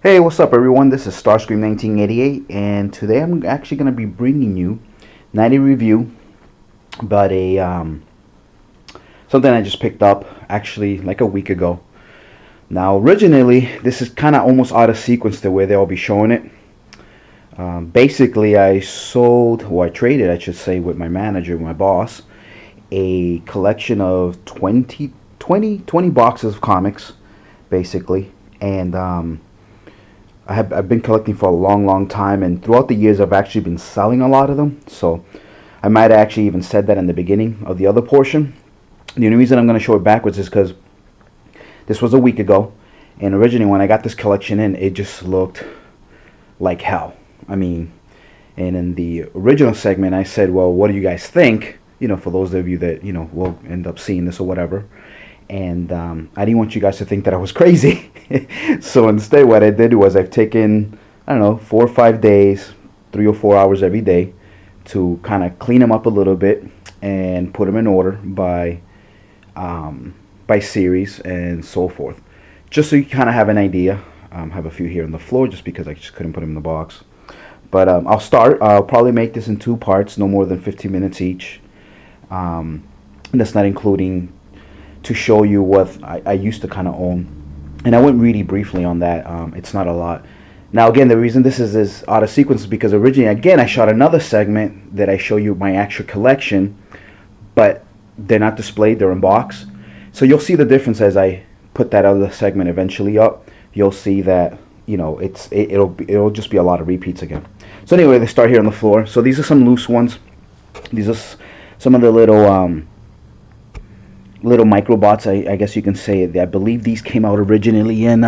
Hey, what's up everyone? This is Starscream 1988 and today I'm actually going to be bringing you not a review but a something I just picked up actually like a week ago. Now originally this is kind of almost out of sequence the way they'll be showing it. Basically I sold, or I traded I should say, with my manager, my boss, a collection of 20 boxes of comics basically, and I've been collecting for a long time, and throughout the years I've actually been selling a lot of them. So I might have actually even said that in the beginning of the other portion. The only reason I'm going to show it backwards is because this was a week ago, and originally when I got this collection in, it just looked like hell. I mean, and in the original segment I said, well, what do you guys think? You know, for those of you that, you know, will end up seeing this or whatever. And I didn't want you guys to think that I was crazy. So instead what I did was I've taken, I don't know, 4 or 5 days, 3 or 4 hours every day to kind of clean them up a little bit and put them in order by series and so forth, just so you kind of have an idea. Have a few here on the floor just because I just couldn't put them in the box. But I'll probably make this in 2 parts, no more than 15 minutes each. And that's not including to show you what I used to kind of own. And I went really briefly on that. It's not a lot. Now again, the reason this is out of sequence is because originally, again, I shot another segment that I show you my actual collection, but they're not displayed, they're in box. So you'll see the difference as I put that other segment eventually up. You'll see that, you know, it'll just be a lot of repeats again. So anyway, they start here on the floor. So these are some loose ones. These are some of the little microbots, I guess you can say. I believe these came out originally in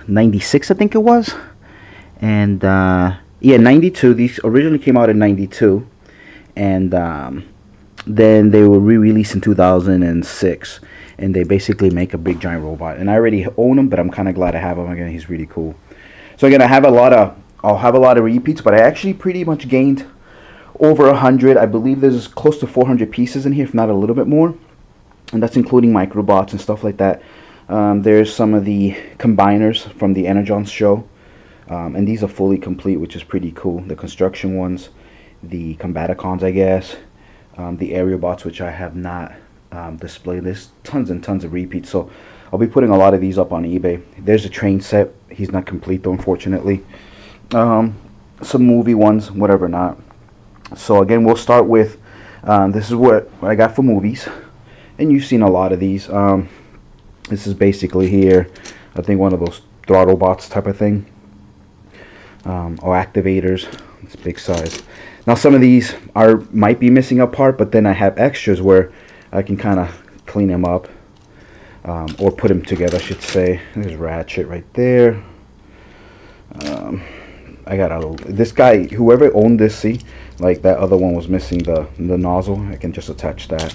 96, I think it was. And yeah, 92. These originally came out in 92, and then they were re-released in 2006, and they basically make a big giant robot. And I already own him, but I'm kind of glad I have him again. He's really cool. So again, I'll have a lot of repeats, but I actually pretty much gained over 100. I believe there's close to 400 pieces in here, if not a little bit more, and that's including microbots and stuff like that. There's some of the combiners from the Energon show, and these are fully complete, which is pretty cool. The construction ones, the Combaticons, I guess, the Aerobots, which I have not displayed. There's tons and tons of repeats, so I'll be putting a lot of these up on eBay. There's a train set. He's not complete though, unfortunately. Some movie ones, whatever not. So again, we'll start with, this is what I got for movies, and you've seen a lot of these. This is basically here, I think one of those throttle bots type of thing, or activators. It's big size. Now some of these might be missing a part, but then I have extras where I can kind of clean them up, or put them together, I should say. There's Ratchet right there. I got this guy, whoever owned this, see, like that other one was missing the nozzle. I can just attach that.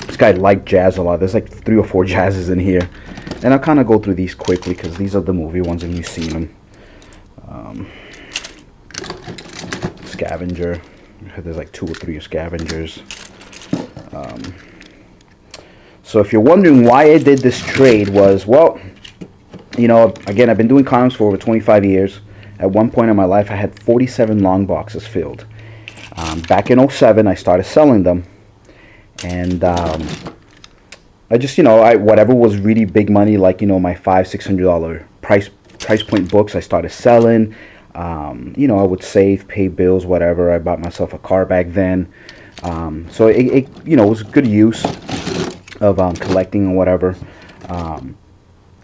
This guy liked Jazz a lot. There's like 3 or 4 Jazzes in here, and I'll kind of go through these quickly because these are the movie ones and you've seen them. Scavenger, there's like 2 or 3 scavengers. So if you're wondering why I did this trade, was, well, you know, again, I've been doing comics for over 25 years. At one point in my life, I had 47 long boxes filled. Back in 07, I started selling them. And I just, you know, whatever was really big money, like, you know, my $500-$600 price point books, I started selling. You know, I would save, pay bills, whatever. I bought myself a car back then. So it you know, was good use of collecting and whatever.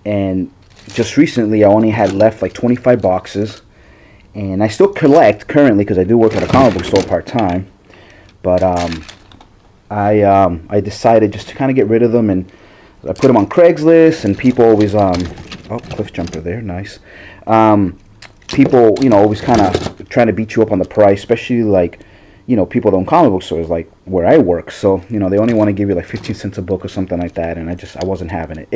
And just recently I only had left like 25 boxes, and I still collect currently because I do work at a comic book store part-time, but I decided just to kind of get rid of them, and I put them on Craigslist, and people always oh, cliff jumper there, nice. People, you know, always kind of trying to beat you up on the price, especially like, you know, people that own comic book stores like where I work. So, you know, they only want to give you like 15 cents a book or something like that, and I wasn't having it.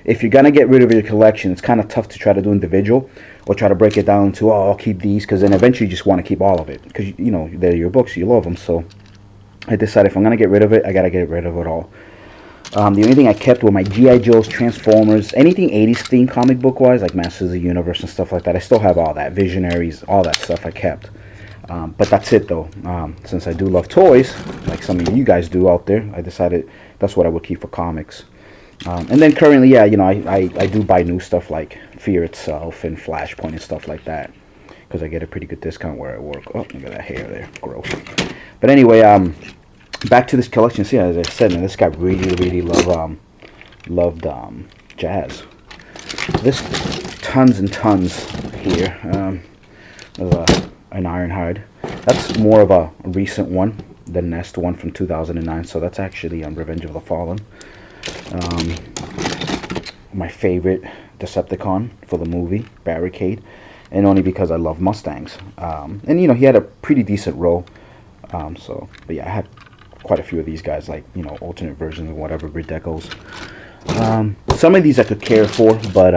If you're gonna get rid of your collection, it's kind of tough to try to do individual or try to break it down to, oh, I'll keep these, because then eventually you just want to keep all of it because, you know, they're your books, you love them. So I decided if I'm gonna get rid of it, I gotta get rid of it all. The only thing I kept were my G.I. Joes, Transformers, anything 80s themed comic book wise, like Masters of the Universe and stuff like that. I still have all that, Visionaries, all that stuff I kept. But that's it though. Since I do love toys, like some of you guys do out there, I decided that's what I would keep for comics. And then currently, yeah, you know, I do buy new stuff like Fear itself and Flashpoint and stuff like that, because I get a pretty good discount where I work. Oh, look at that hair there, gross. But anyway, back to this collection. See, as I said, man, this guy really loved jazz. There's tons and tons here. There's an Ironhide. That's more of a recent one, the Nest one from 2009. So that's actually Revenge of the Fallen. My favorite Decepticon for the movie, Barricade, and only because I love Mustangs. And you know, he had a pretty decent role. But yeah, I had quite a few of these guys, like, you know, alternate versions of whatever, Bridecos. Some of these I could care for, but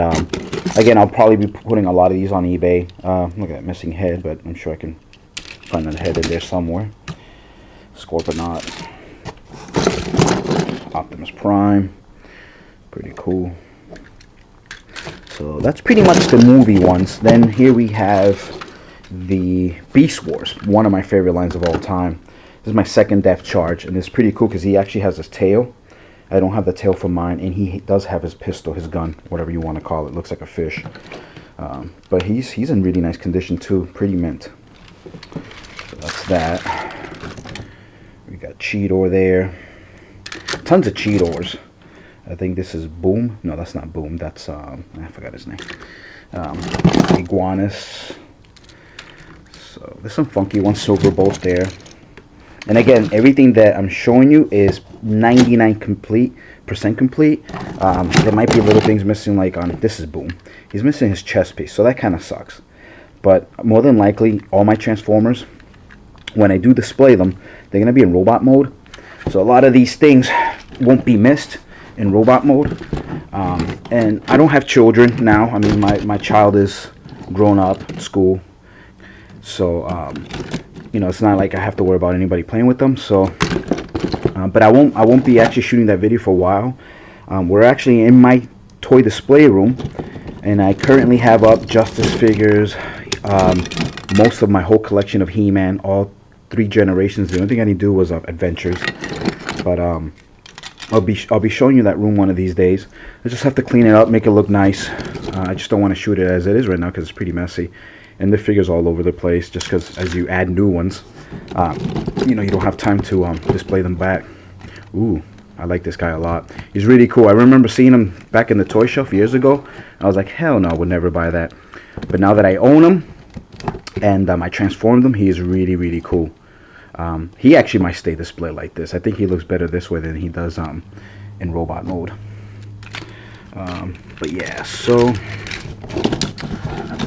again, I'll probably be putting a lot of these on eBay. Look at that missing head, but I'm sure I can find that head in there somewhere. Scorponaut, Optimus Prime, pretty cool. So that's pretty much the movie ones. Then here we have the Beast Wars, one of my favorite lines of all time. This is my second Depth Charge, and it's pretty cool because he actually has his tail. I don't have the tail for mine, and he does have his pistol, his gun, whatever you want to call it. Looks like a fish, but he's in really nice condition too, pretty mint. So that's that. We got Cheetor there, tons of Cheetors. I think this is Boom. No, that's not Boom. That's I forgot his name. Iguanus. So there's some funky ones. Silverbolt there. And again, everything that I'm showing you is 99% complete. There might be little things missing, like on this is Boom. He's missing his chest piece, so that kind of sucks. But more than likely, all my Transformers, when I do display them, they're gonna be in robot mode. So a lot of these things won't be missed in robot mode. And I don't have children now. I mean, my child is grown up, school. So you know, it's not like I have to worry about anybody playing with them. So but I won't be actually shooting that video for a while. We're actually in my toy display room, and I currently have up Justice figures, most of my whole collection of He-Man, all 3 generations. The only thing I need to do was Adventures, but I'll be showing you that room one of these days. I just have to clean it up, make it look nice. I just don't want to shoot it as it is right now because it's pretty messy, and the figures all over the place. Just because as you add new ones, you know, you don't have time to display them back. Ooh, I like this guy a lot. He's really cool. I remember seeing him back in the toy shelf years ago. I was like, hell no, I would never buy that. But now that I own him and I transformed him, he is really cool. He actually might stay displayed like this. I think he looks better this way than he does in robot mode. But yeah, so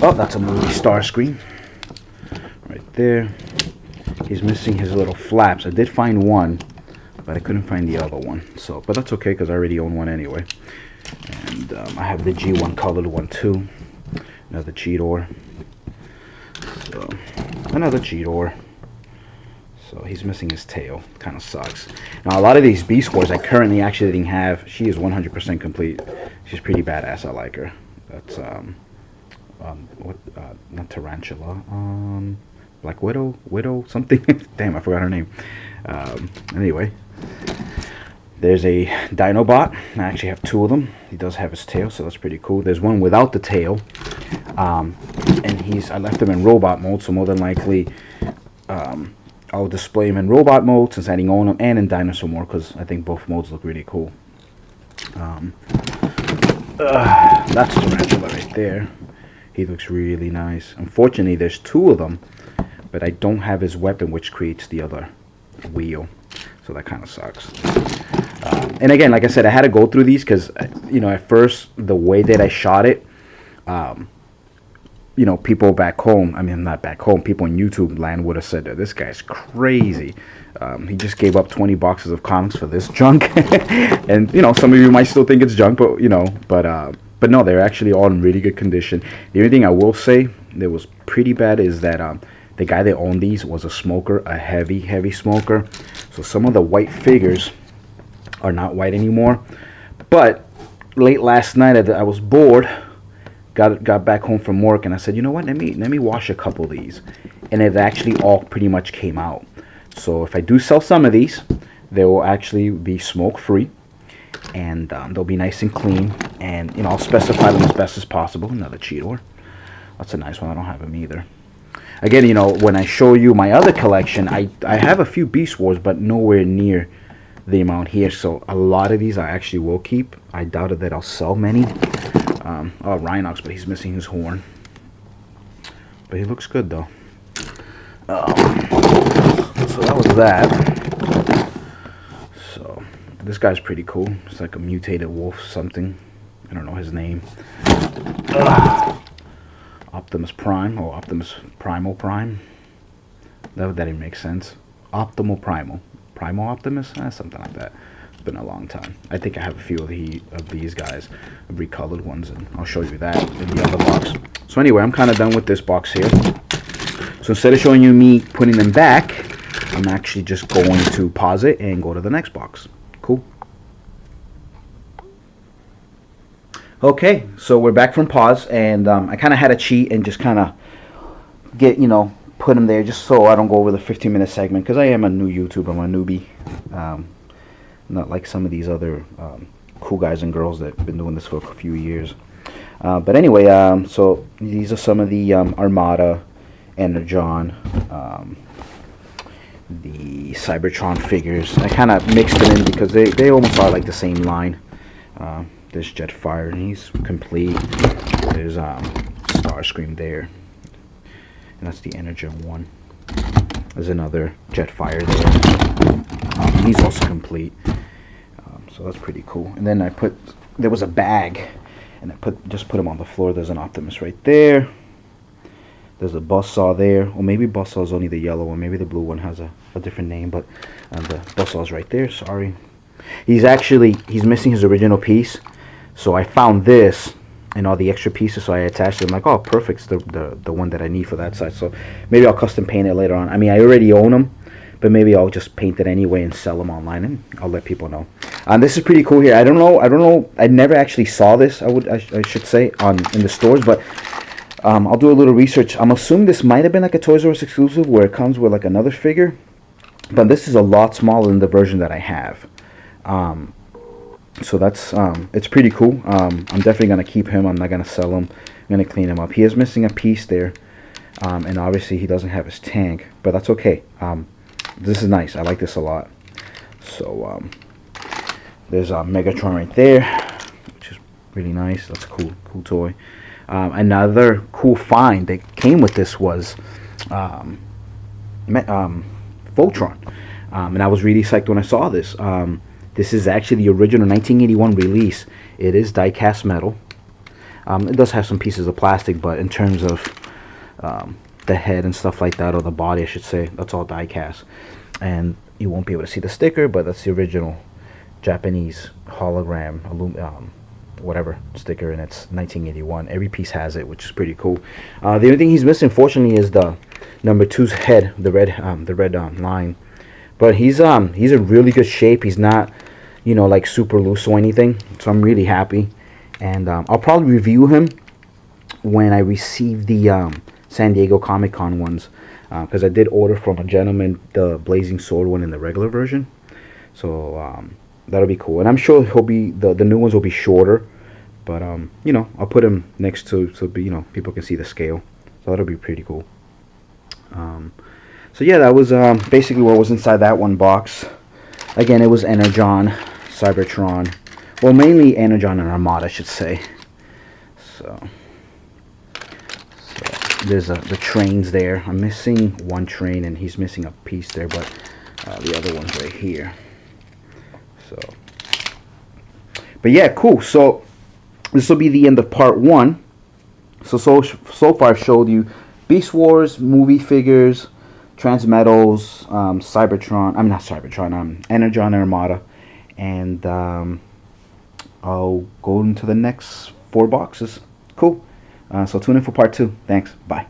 oh, that's a movie star screen right there. He's missing his little flaps. I did find one, but I couldn't find the other one. So, but that's okay because I already own one anyway. And I have the G1 colored one too. Another Cheetor. So, another Cheetor. So he's missing his tail. Kind of sucks. Now a lot of these Beast Wars I currently actually didn't have. She is 100% complete. She's pretty badass. I like her. That's not Tarantula. Black Widow something. Damn, I forgot her name. Anyway, there's a Dinobot. I actually have 2 of them. He does have his tail, so that's pretty cool. There's one without the tail, and I left him in robot mode, so more than likely I'll display him in robot mode since I didn't own him, and in dinosaur mode because I think both modes look really cool. That's Tarantula right there. He looks really nice. Unfortunately, there's 2 of them, but I don't have his weapon, which creates the other wheel. So that kind of sucks. And again, like I said, I had to go through these because, you know, at first, the way that I shot it, you know, people back home, I mean, not back home, people in YouTube land would have said that this guy's crazy. He just gave up 20 boxes of comics for this junk. And, you know, some of you might still think it's junk, but, you know, but no, they're actually all in really good condition. The only thing I will say that was pretty bad is that the guy that owned these was a smoker, a heavy smoker. So some of the white figures are not white anymore. But late last night, I was bored. Got back home from work, and I said, you know what? Let me wash a couple of these, and it actually all pretty much came out. So if I do sell some of these, they will actually be smoke free, and they'll be nice and clean. And you know, I'll specify them as best as possible. Another Cheetor. That's a nice one. I don't have them either. Again, you know, when I show you my other collection, I have a few Beast Wars, but nowhere near the amount here. So a lot of these I actually will keep. I doubted that I'll sell many. Oh, Rhinox, but he's missing his horn. But he looks good though. So that was that. So this guy's pretty cool. It's like a mutated wolf something. I don't know his name. Optimus Prime, or Optimus Primal Prime. That didn't make sense. Optimal Primal. Primal Optimus? Something like that. It's been a long time. I think I have a few of these guys, recolored ones, and I'll show you that in the other box. So anyway, I'm kind of done with this box here. So instead of showing you me putting them back, I'm actually just going to pause it and go to the next box. Cool. Okay, so we're back from pause, and I kind of had to cheat and just kind of get, you know, put them there just so I don't go over the 15-minute segment, because I am a new YouTuber. I'm a newbie. Not like some of these other cool guys and girls that have been doing this for a few years. But anyway, so these are some of the Armada, Energon, the Cybertron figures. I kind of mixed them in because they almost are like the same line. There's Jetfire, and he's complete. There's Starscream there, and that's the Energon one. There's another Jetfire there. He's also complete. So that's pretty cool. And then there was a bag, and I just put him on the floor. There's an Optimus right there. There's a Buzzsaw there, or maybe Buzzsaw is only the yellow one. Maybe the blue one has a different name, but the Buzzsaw is right there. Sorry. He's missing his original piece. So I found this and all the extra pieces, so I attached it. I'm like, oh, perfect, it's the one that I need for that side. So maybe I'll custom paint it later on. I mean, I already own them, but maybe I'll just paint it anyway and sell them online, and I'll let people know. This is pretty cool here. I don't know. I never actually saw this. I should say in the stores, but I'll do a little research. I'm assuming this might have been like a Toys R Us exclusive where it comes with like another figure, but this is a lot smaller than the version that I have. So that's it's pretty cool. I'm definitely gonna keep him. I'm not gonna sell him. I'm gonna clean him up. He is missing a piece there, and obviously he doesn't have his tank, but that's okay. This is nice. I like this a lot. So there's Megatron right there, which is really nice. That's a cool toy. Another cool find that came with this was Voltron, and I was really psyched when I saw this. This is actually the original 1981 release. It is die-cast metal. It does have some pieces of plastic, but in terms of the head and stuff like that, or the body, I should say, that's all die-cast. And you won't be able to see the sticker, but that's the original Japanese hologram, whatever sticker, and it's 1981. Every piece has it, which is pretty cool. The only thing he's missing, fortunately, is the number 2's head, the red line. But he's in really good shape. He's not, you know, like super loose or anything. So I'm really happy. And I'll probably review him when I receive the San Diego Comic-Con ones. Because I did order from a gentleman the Blazing Sword one in the regular version. So that'll be cool. And I'm sure he'll be, the new ones will be shorter. But, you know, I'll put him next to, so you know, people can see the scale. So that'll be pretty cool. So yeah, that was basically what was inside that one box. Again, it was Energon, Cybertron. Well, mainly Energon and Armada, I should say. So there's the trains there. I'm missing one train, and he's missing a piece there, but the other one's right here. So, but yeah, cool. So this will be the end of part 1. So far I've showed you Beast Wars, movie figures, Transmetals, Cybertron, not Cybertron, Energon and Armada, and I'll go into the next 4 boxes. Cool. So tune in for part 2. Thanks. Bye.